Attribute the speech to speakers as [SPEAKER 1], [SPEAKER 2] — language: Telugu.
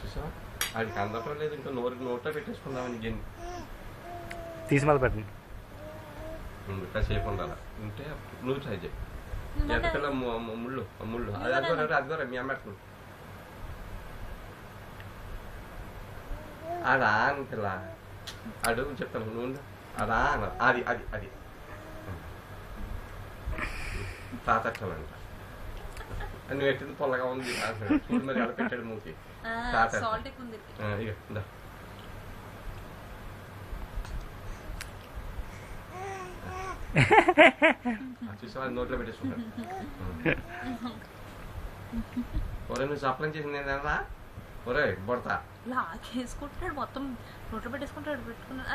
[SPEAKER 1] చూసావా ఆడికి అందటం లేదు ఇంకా నోట్లో పెట్టేసుకుందామని గిన్నె
[SPEAKER 2] తీసి మళ్ళీ పెట్టండి
[SPEAKER 1] కాసేపు ఉండాలి ఉంటే నువ్వు ట్రై చేయి ఎంతపిల్ల ముళ్ళు ముళ్ళు అది అదిగోరా మీ అమ్మ పెట్టుకుంటు అదా పిల్ల అడుగు చెప్తాను నువ్వు అదా అది అది అది తాతట్టమంట నువ్వు ఎట్టింది పొల్లగా ఉంది చూడు మరి అలా పెట్టాడు మూకి తాత ఇక చూసావా నోట్లో పెట్టేసుకుంటాడు ఒరే నువ్వు సప్లం చేసింది ఏంటన్నా ఒరే బొడతా
[SPEAKER 3] లాగేసుకుంటున్నాడు మొత్తం నోట్లో పెట్టేసుకుంటాడు పెట్టుకున్నాడు.